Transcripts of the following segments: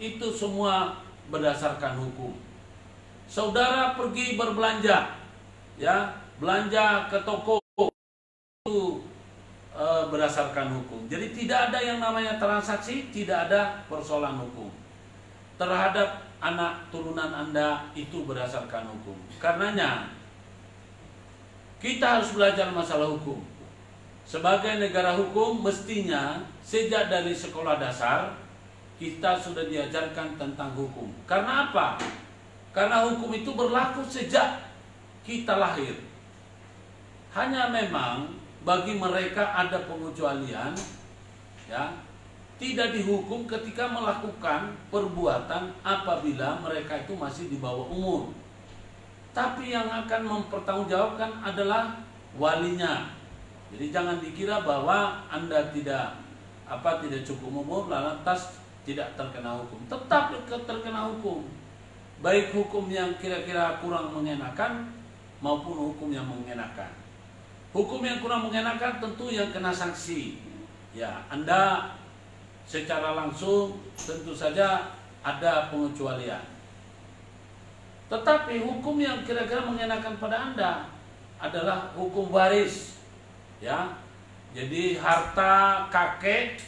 itu semua berdasarkan hukum. Saudara pergi berbelanja, ya, belanja ke toko, itu berdasarkan hukum. Jadi tidak ada yang namanya transaksi, tidak ada persoalan hukum. Terhadap anak turunan Anda itu berdasarkan hukum. Karenanya kita harus belajar masalah hukum. Sebagai negara hukum, mestinya sejak dari sekolah dasar kita sudah diajarkan tentang hukum. Karena apa? Karena hukum itu berlaku sejak kita lahir. Hanya memang bagi mereka ada pengecualian, ya, tidak dihukum ketika melakukan perbuatan apabila mereka itu masih di bawah umur. Tapi yang akan mempertanggungjawabkan adalah walinya. Jadi jangan dikira bahwa Anda tidak cukup umur lantas tidak terkena hukum. Tetap terkena hukum. Baik hukum yang kira-kira kurang mengenakan maupun hukum yang mengenakan. Hukum yang kurang mengenakan tentu yang kena sanksi. Ya, Anda secara langsung tentu saja ada pengecualian. Tetapi hukum yang kira-kira mengenakan pada Anda adalah hukum waris. Ya. Jadi harta kakek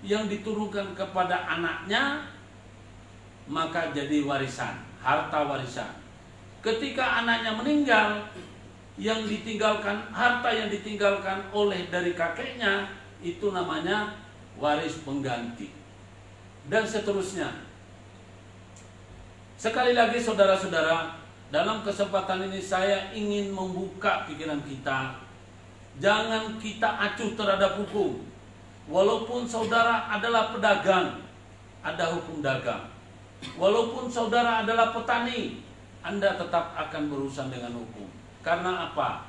yang diturunkan kepada anaknya maka jadi warisan, harta warisan. Ketika anaknya meninggal, yang ditinggalkan, harta yang ditinggalkan oleh dari kakeknya itu namanya waris pengganti. Dan seterusnya. Sekali lagi saudara-saudara, dalam kesempatan ini saya ingin membuka pikiran kita. Jangan kita acuh terhadap hukum. Walaupun saudara adalah pedagang, ada hukum dagang. Walaupun saudara adalah petani, Anda tetap akan berurusan dengan hukum. Karena apa?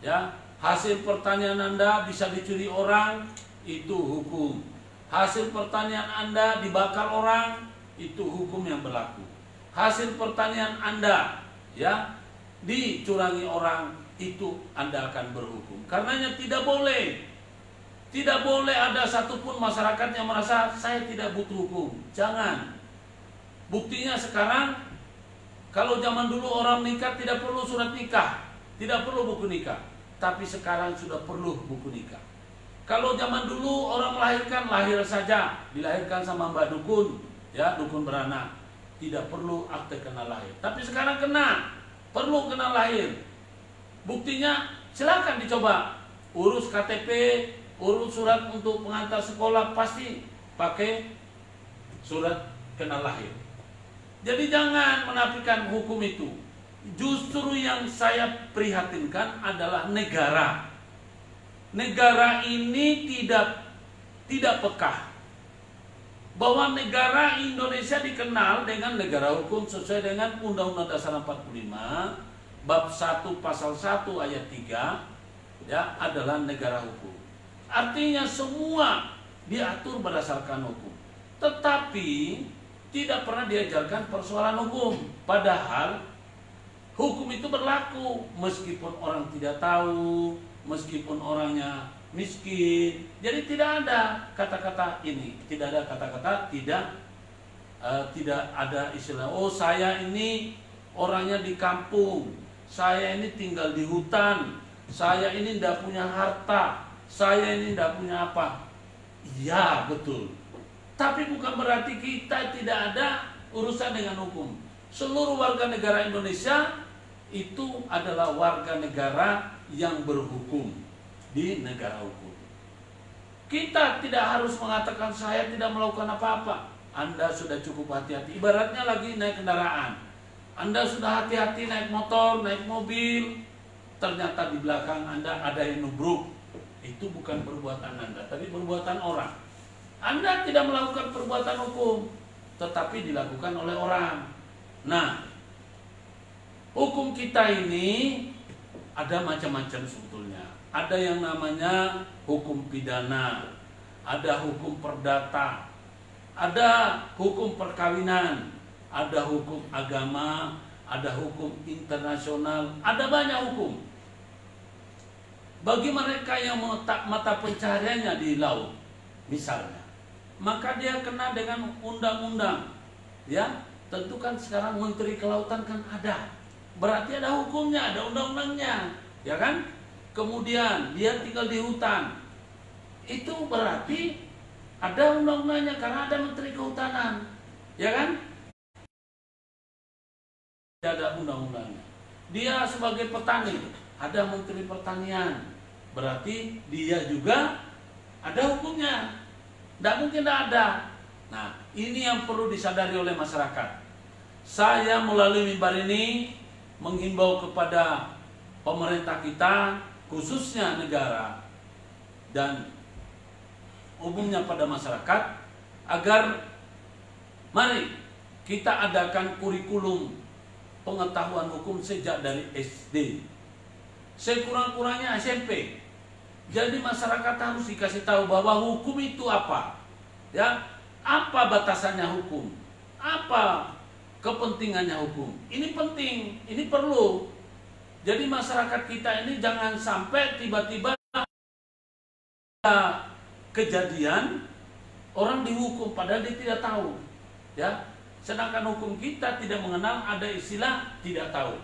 Ya, hasil pertanian Anda bisa dicuri orang, itu hukum. Hasil pertanian Anda dibakar orang, itu hukum yang berlaku. Hasil pertanian Anda, ya, dicurangi orang, itu Anda akan berhukum. Karenanya tidak boleh ada satupun masyarakat yang merasa saya tidak butuh hukum. Jangan. Buktinya sekarang, kalau zaman dulu orang nikah tidak perlu surat nikah, tidak perlu buku nikah. Tapi sekarang sudah perlu buku nikah. Kalau zaman dulu orang melahirkan, lahir saja, dilahirkan sama mbak dukun, ya, dukun beranak, tidak perlu akte kena lahir. Tapi sekarang perlu kena lahir. Buktinya silakan dicoba, urus KTP, urus surat untuk pengantar sekolah, pasti pakai surat kena lahir. Jadi jangan menafikan hukum itu. Justru yang saya prihatinkan adalah negara. Negara ini tidak peka. Bahwa negara Indonesia dikenal dengan negara hukum sesuai dengan Undang-Undang Dasar 45, bab 1 pasal 1 ayat 3, ya, adalah negara hukum. Artinya semua diatur berdasarkan hukum. Tetapi tidak pernah diajarkan persoalan hukum. Padahal hukum itu berlaku meskipun orang tidak tahu, meskipun orangnya miskin. Jadi tidak ada kata-kata ini, tidak ada kata-kata tidak ada istilah, oh saya ini orangnya di kampung, saya ini tinggal di hutan, saya ini tidak punya harta, saya ini tidak punya apa. Iya betul. Tapi bukan berarti kita tidak ada urusan dengan hukum. Seluruh warga negara Indonesia itu adalah warga negara yang berhukum di negara hukum. Kita tidak harus mengatakan saya tidak melakukan apa-apa. Anda sudah cukup hati-hati. Ibaratnya lagi naik kendaraan. Anda sudah hati-hati naik motor, naik mobil. Ternyata di belakang Anda ada yang nubruk. Itu bukan perbuatan Anda, tapi perbuatan orang. Anda tidak melakukan perbuatan hukum, tetapi dilakukan oleh orang. Nah, hukum kita ini ada macam-macam sebetulnya. Ada yang namanya hukum pidana, ada hukum perdata, ada hukum perkawinan, ada hukum agama, ada hukum internasional, ada banyak hukum. Bagi mereka yang mata pencahariannya di laut, misalnya, maka dia kena dengan undang-undang. Ya, tentu kan sekarang Menteri Kelautan kan ada. Berarti ada hukumnya, ada undang-undangnya, ya kan? Kemudian dia tinggal di hutan. Itu berarti ada undang-undangnya karena ada Menteri Kehutanan. Ya kan? Ada undang-undangnya. Dia sebagai petani, ada Menteri Pertanian. Berarti dia juga ada hukumnya. Tidak mungkin tidak ada. Nah, ini yang perlu disadari oleh masyarakat. Saya melalui mimbar ini menghimbau kepada pemerintah kita, khususnya negara dan umumnya pada masyarakat, agar mari kita adakan kurikulum pengetahuan hukum sejak dari SD, sekurang-kurangnya SMP. Jadi masyarakat harus dikasih tahu bahwa hukum itu apa, ya, apa batasannya hukum, apa kepentingannya hukum. Ini penting, ini perlu. Jadi masyarakat kita ini jangan sampai tiba-tiba ada kejadian orang dihukum padahal dia tidak tahu, ya. Sedangkan hukum kita tidak mengenal ada istilah tidak tahu.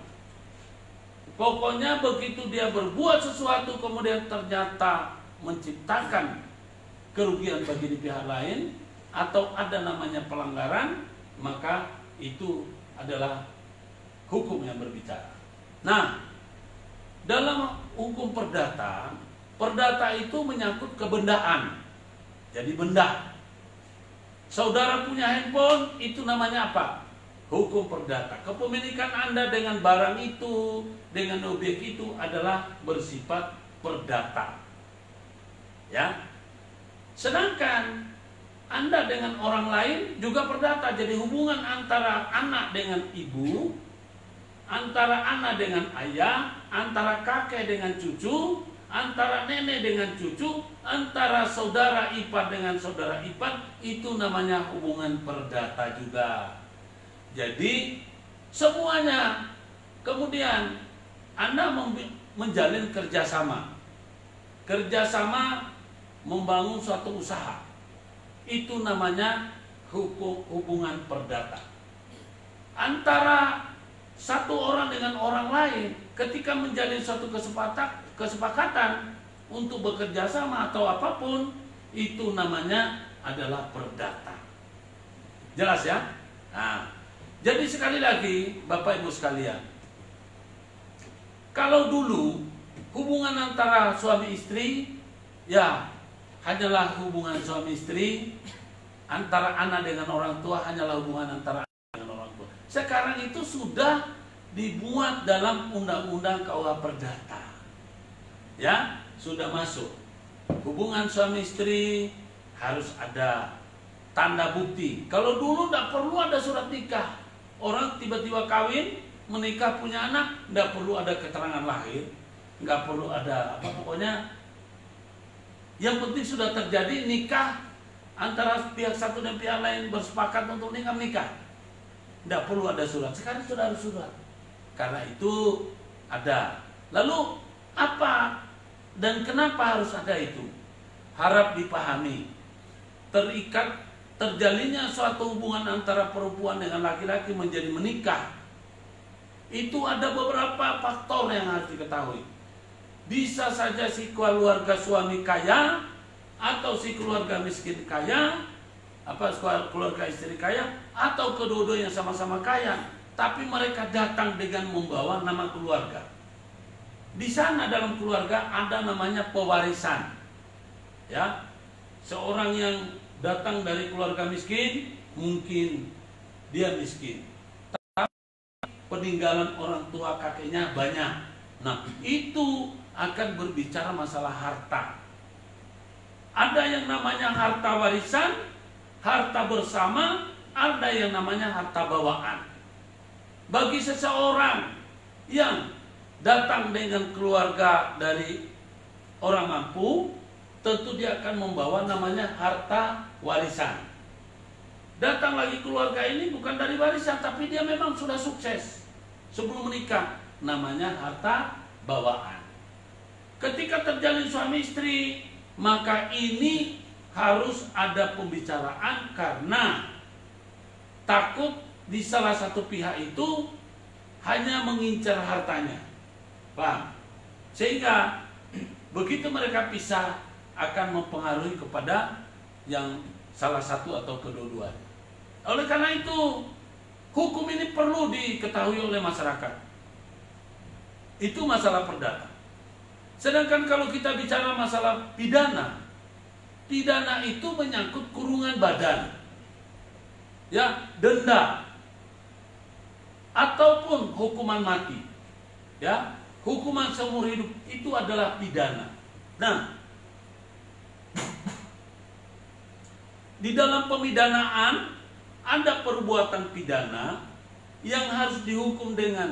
Pokoknya begitu dia berbuat sesuatu kemudian ternyata menciptakan kerugian bagi pihak lain atau ada namanya pelanggaran, maka itu adalah hukum yang berbicara. Nah, dalam hukum perdata, perdata itu menyangkut kebendaan. Jadi benda. Saudara punya handphone, itu namanya apa? Hukum perdata. Kepemilikan Anda dengan barang itu, dengan objek itu adalah bersifat perdata. Ya. Sedangkan Anda dengan orang lain juga perdata. Jadi hubungan antara anak dengan ibu, antara anak dengan ayah, antara kakek dengan cucu, antara nenek dengan cucu, antara saudara ipar dengan saudara ipar, itu namanya hubungan perdata juga. Jadi semuanya. Kemudian Anda menjalin kerjasama. Kerjasama membangun suatu usaha. Itu namanya hubungan perdata. Antara satu orang dengan orang lain ketika menjalin suatu kesepakatan untuk bekerja sama atau apapun, itu namanya adalah perdata. Jelas ya? Nah, jadi sekali lagi Bapak Ibu sekalian, kalau dulu hubungan antara suami istri ya hanyalah hubungan suami istri, antara anak dengan orang tua hanyalah hubungan antara anak dengan orang tua. Sekarang itu sudah dibuat dalam undang-undang KUH Perdata. Ya, sudah masuk. Hubungan suami istri harus ada tanda bukti. Kalau dulu tidak perlu ada surat nikah. Orang tiba-tiba kawin, menikah, punya anak, tidak perlu ada keterangan lahir, nggak perlu ada apa, pokoknya yang penting sudah terjadi nikah antara pihak satu dan pihak lain bersepakat untuk nikah, menikah. Tidak perlu ada surat. Sekarang sudah ada surat. Karena itu ada. Lalu apa dan kenapa harus ada itu? Harap dipahami. Terjalinnya suatu hubungan antara perempuan dengan laki-laki menjadi menikah, itu ada beberapa faktor yang harus diketahui. Bisa saja si keluarga suami kaya atau si keluarga miskin kaya, keluarga istri kaya, atau kedua-duanya sama-sama kaya, tapi mereka datang dengan membawa nama keluarga. Di sana dalam keluarga ada namanya pewarisan. Ya, seorang yang datang dari keluarga miskin, mungkin dia miskin, tapi peninggalan orang tua kakeknya banyak. Nah, itu akan berbicara masalah harta. Ada yang namanya harta warisan, harta bersama, ada yang namanya harta bawaan. Bagi seseorang yang datang dengan keluarga dari orang mampu, tentu dia akan membawa namanya harta warisan. Datang lagi keluarga ini bukan dari warisan, tapi dia memang sudah sukses sebelum menikah, namanya harta bawaan. Ketika terjalin suami istri, maka ini harus ada pembicaraan karena takut di salah satu pihak itu hanya mengincar hartanya. Paham? Sehingga begitu mereka pisah akan mempengaruhi kepada yang salah satu atau kedua-duanya. Oleh karena itu, hukum ini perlu diketahui oleh masyarakat. Itu masalah perdata. Sedangkan kalau kita bicara masalah pidana, pidana itu menyangkut kurungan badan, ya, denda, ataupun hukuman mati, ya, hukuman seumur hidup itu adalah pidana. Nah, di dalam pemidanaan ada perbuatan pidana yang harus dihukum dengan